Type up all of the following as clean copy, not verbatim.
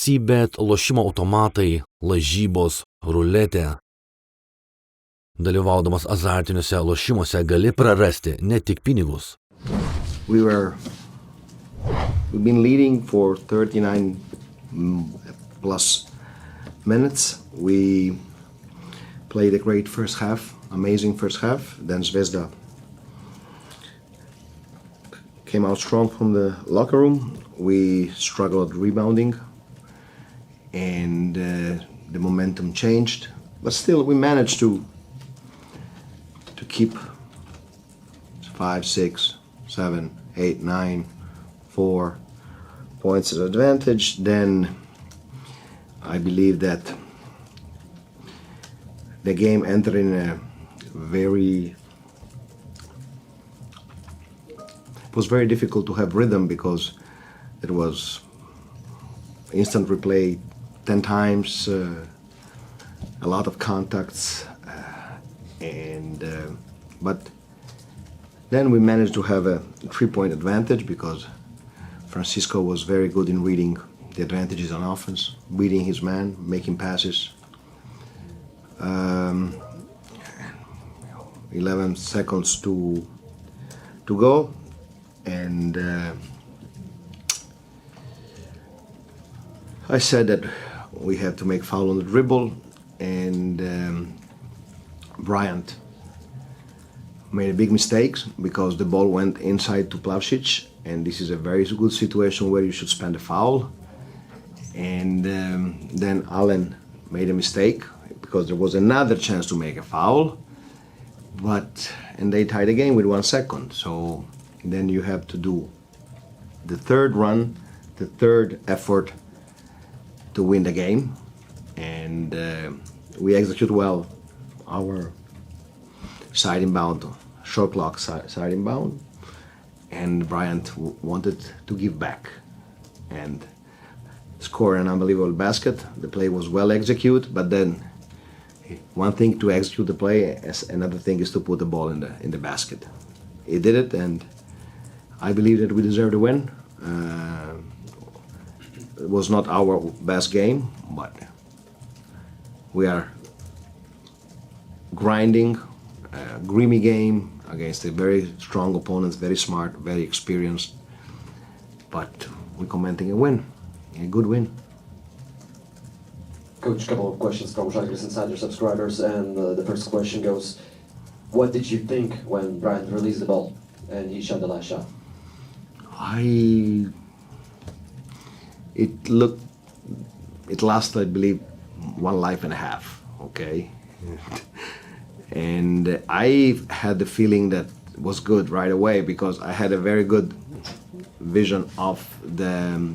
Sybet, lošimo automatai, lažybos, ruletė. Dalyvaudamas azartiniuose lošimuose gali prarasti ne tik pinigus. We've been leading for 39 plus minutes. We played a great first half, amazing first half. Then Zvezda came out strong from the locker room. We struggled rebounding, and the momentum changed. But still, we managed to keep 5, 6, 7, 8, 9, 4 points of advantage. Then I believe that the game entered in a it was very difficult to have rhythm because it was instant replay 10 times, a lot of contacts, but then we managed to have a 3-point advantage because Francisco was very good in reading the advantages on offense, reading his man, making passes. 11 seconds to go, and I said that we had to make foul on the dribble, and Bryant made a big mistake because the ball went inside to Plavšić, and this is a very good situation where you should spend a foul. And then Allen made a mistake because there was another chance to make a foul, and they tied the game with 1 second. So then you have to do the third run, the third effort to win the game, and we execute well our side inbound, short clock side inbound, and Bryant wanted to give back and score an unbelievable basket. The play was well executed, but then one thing to execute the play, another thing is to put the ball in the basket. He did it, and I believe that we deserve the win. It was not our best game, but we are grinding, a grimy game against a very strong opponent, very smart, very experienced, but we're commenting a win, a good win. Coach, a couple of questions from Žalgiris Insider subscribers, and the first question goes, what did you think when Bryant released the ball and he shot the last shot? It lasted, I believe, 1 life and a half, okay? And I had the feeling that it was good right away because I had a very good vision of the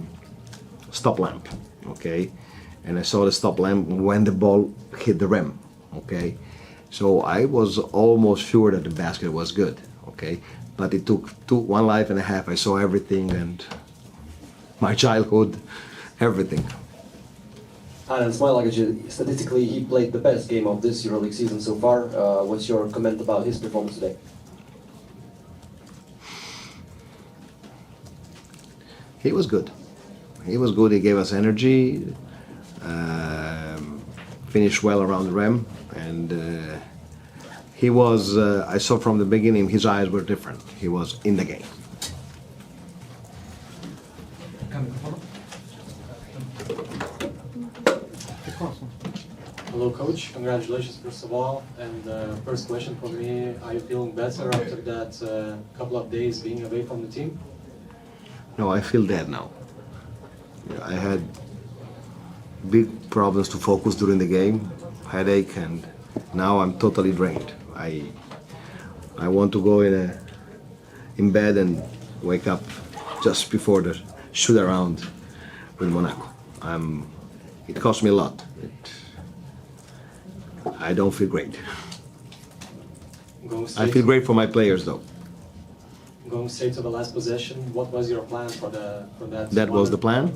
stop lamp, okay? And I saw the stop lamp when the ball hit the rim, okay? So I was almost sure that the basket was good, okay? But it took 1 life and a half. I saw everything, and my childhood, everything. And Smailagic, statistically, he played the best game of this EuroLeague season so far. What's your comment about his performance today? He was good. He was good. He gave us energy. Finished well around the rim, and he was. I saw from the beginning his eyes were different. He was in the game. Hello, Coach. Congratulations, first of all. And first question for me: are you feeling better after that couple of days being away from the team? No, I feel dead now. I had big problems to focus during the game, headache, and now I'm totally drained. I want to go in bed and wake up just before the shoot around with Monaco. It cost me a lot. I don't feel great. I feel great for my players, though. Going straight to the last possession, what was your plan for that? That was the plan.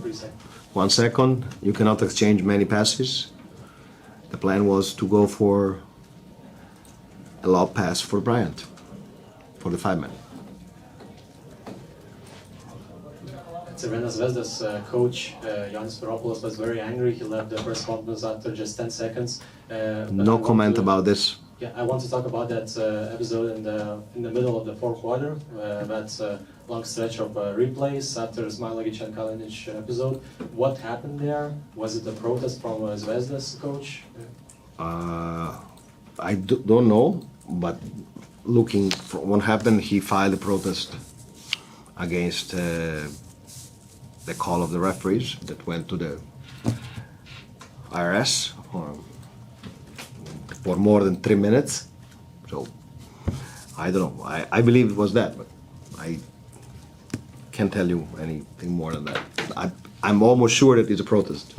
1 second, you cannot exchange many passes. The plan was to go for a lob pass for Bryant, for the 5-man. Cervena Zvezda's coach, Yannis Veropoulos, was very angry. He left the press conference after just 10 seconds. No comment about this. Yeah, I want to talk about that episode in the middle of the fourth quarter. That's a long stretch of replays after Smailagic and Kalinic episode. What happened there? Was it a protest from Zvezda's coach? I don't know, but looking for what happened, he filed a protest against the call of the referees that went to the IRS for more than 3 minutes. So I don't know. I believe it was that, but I can't tell you anything more than that. I'm almost sure that it's a protest.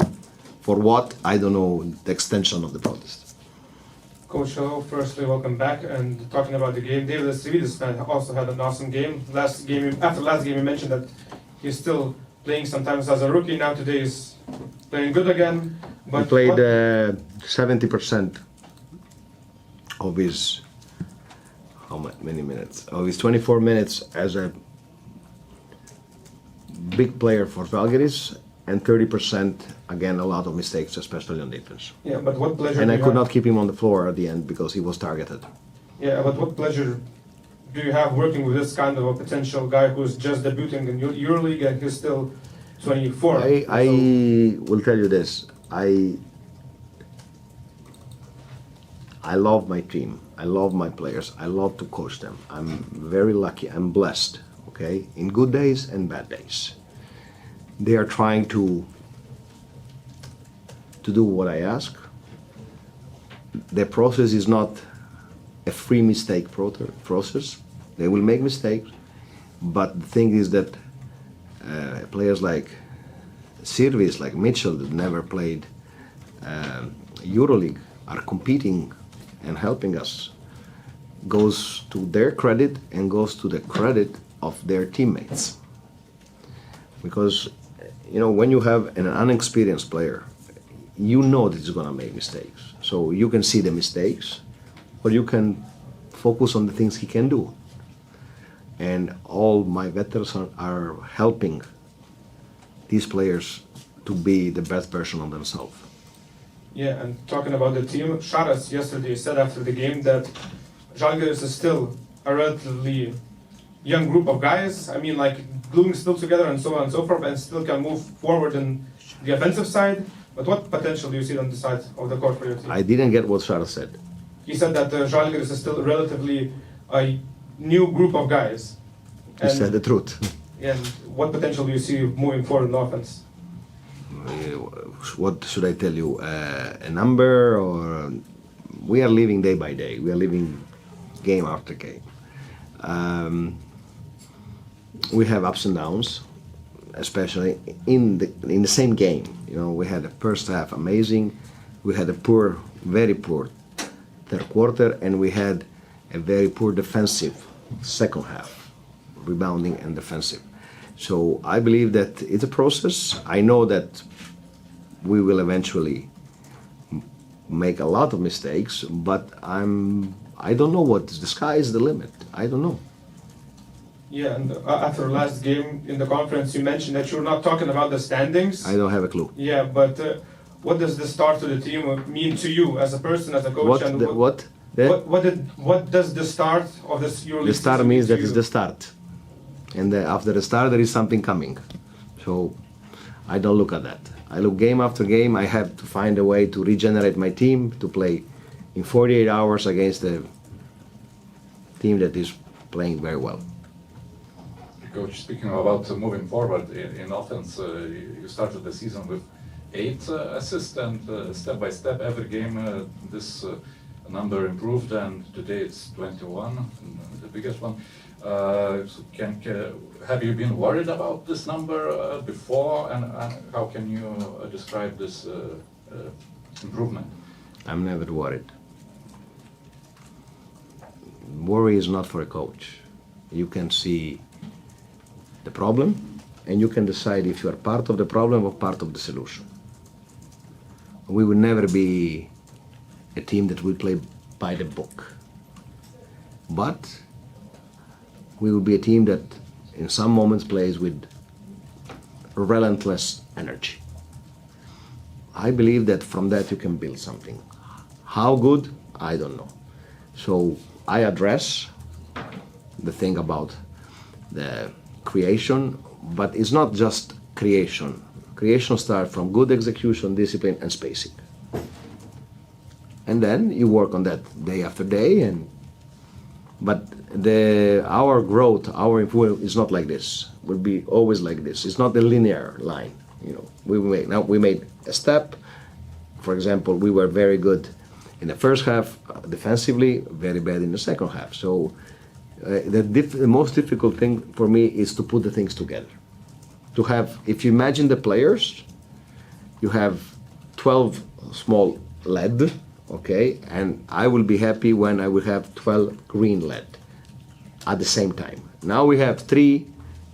For what? I don't know the extension of the protest. Coach, hello. Firstly, welcome back. And talking about the game, David Estevidis also had an awesome game. After last game, you mentioned that he's still playing sometimes as a rookie. Now today he's playing good again. But He played 70% of his many minutes? Of his 24 minutes as a big player for Žalgiris, and 30% again a lot of mistakes, especially on defense. Yeah, but what pleasure? And I could not keep him on the floor at the end because he was targeted. Yeah, but what pleasure do you have working with this kind of a potential guy who's just debuting in EuroLeague and he's still 24? I will tell you this. I love my team. I love my players. I love to coach them. I'm very lucky. I'm blessed, okay? In good days and bad days. They are trying to do what I ask. The process is not a free mistake process. They will make mistakes, but the thing is that players like Sirvis, like Mitchell, that never played EuroLeague, are competing and helping us. Goes to their credit and goes to the credit of their teammates. Because, you know, when you have an unexperienced player, you know that he's gonna make mistakes. So you can see the mistakes, or you can focus on the things he can do. And all my veterans are helping these players to be the best version of themselves. Yeah, and talking about the team, Šaras yesterday said after the game that Žalgiris is still a relatively young group of guys. I mean, like gluing still together and so on and so forth, and still can move forward in the offensive side. But what potential do you see on the side of the court for your team? I didn't get what Šaras said. He said that Žalgiris is still relatively a new group of guys. He said the truth. And what potential do you see moving forward in offense? What should I tell you? A number, or we are living day by day. We are living game after game. We have ups and downs, especially in the same game. You know, we had the first half amazing. We had a poor, very poor third quarter, and we had a very poor defensive second half, rebounding and defensive. So I believe that it's a process. I know that we will eventually make a lot of mistakes, but I don't know what the sky is the limit. I don't know. Yeah, and after last game in the conference, you mentioned that you're not talking about the standings. I don't have a clue. Yeah, but what does the start to the team mean to you as a person, as a coach? What does the start of this EuroLeague? The start means that it's the start, and after the start there is something coming. So I don't look at that. I look game after game. I have to find a way to regenerate my team to play in 48 hours against a team that is playing very well. Coach, speaking about moving forward in offense, you started the season with 8 assists, and step by step, every game this number improved, and today it's 21, the biggest one. Have you been worried about this number before, and how can you describe this improvement? I'm never worried. Worry is not for a coach. You can see the problem, and you can decide if you are part of the problem or part of the solution. We will never be a team that will play by the book. But we will be a team that in some moments plays with relentless energy. I believe that from that you can build something. How good? I don't know. So I address the thing about the creation, but it's not just creation. Creation starts from good execution, discipline, and spacing. And then you work on that day after day. But our growth, our improvement is not like this. Will be always like this. It's not a linear line. We made a step. For example, we were very good in the first half defensively, very bad in the second half. So the most difficult thing for me is to put the things together. To have, if you imagine the players, you have 12 small LED, okay, and I will be happy when I will have 12 green LED at the same time. Now we have 3,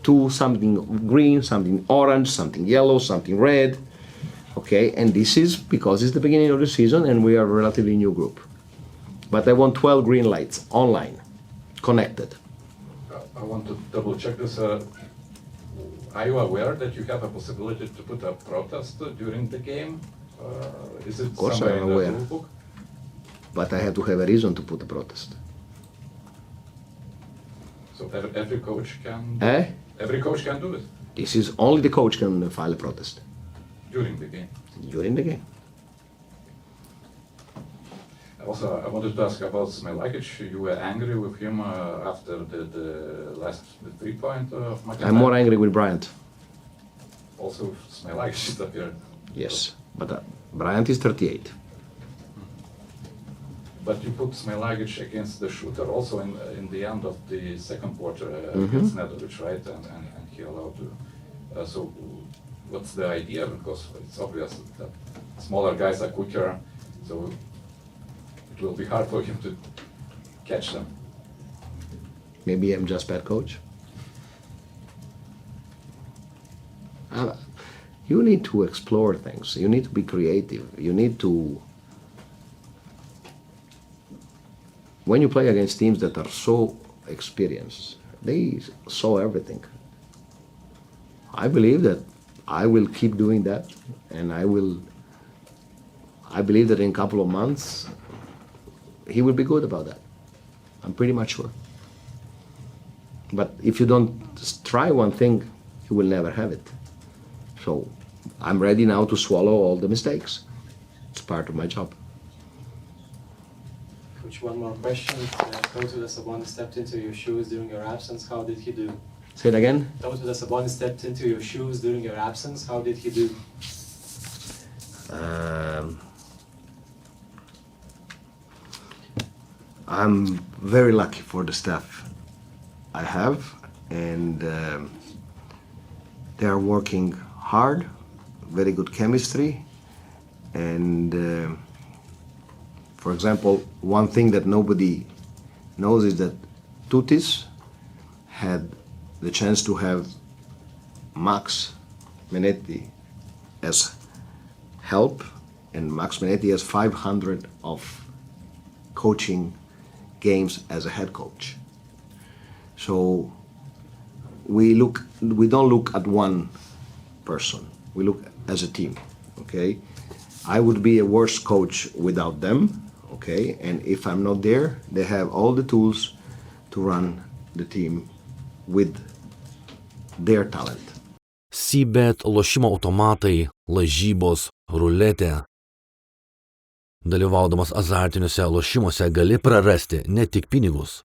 2, something green, something orange, something yellow, something red, okay, and this is because it's the beginning of the season and we are a relatively new group. But I want 12 green lights online, connected. I want to double check this. Are you aware that you have a possibility to put a protest during the game? Is it Of course somewhere I'm in the aware. rule book? But I have to have a reason to put a protest. So every coach can. Eh? Every coach can do it This is only the coach can file a protest during the game. during the game. Also, I wanted to ask about Smailagic. You were angry with him after the last 3-point of McIntyre. I'm more angry with Bryant. Also, Smailagic appeared. Yes, but Bryant is 38. But you put Smailagic against the shooter also in the end of the second quarter against Nedovic, right? And he allowed to. So what's the idea? Because it's obvious that smaller guys are quicker, so it will be hard for him to catch them. Maybe I'm just bad coach. You need to explore things. You need to be creative. You need to. When you play against teams that are so experienced, they saw everything. I believe that I will keep doing that, and I believe that in a couple of months, he will be good about that. I'm pretty much sure. But if you don't try one thing, you will never have it. So I'm ready now to swallow all the mistakes. It's part of my job. Coach, one more question. Tautvydas Sabonis stepped into your shoes during your absence. How did he do? Say it again. Tautvydas Sabonis stepped into your shoes during your absence. How did he do? I'm very lucky for the staff I have, and they are working hard, very good chemistry, and for example, one thing that nobody knows is that Tutis had the chance to have Max Menetti as help, and Max Menetti has 500 of coaching games as a head coach. So we don't look at one person, we look as a team, okay? I would be a worse coach without them, okay? And if I'm not there, they have all the tools to run the team with their talent. Sybet, lošimo automatai, lažybos, ruletė. Dalyvaudamas azartiniuose lošimuose gali prarasti ne tik pinigus,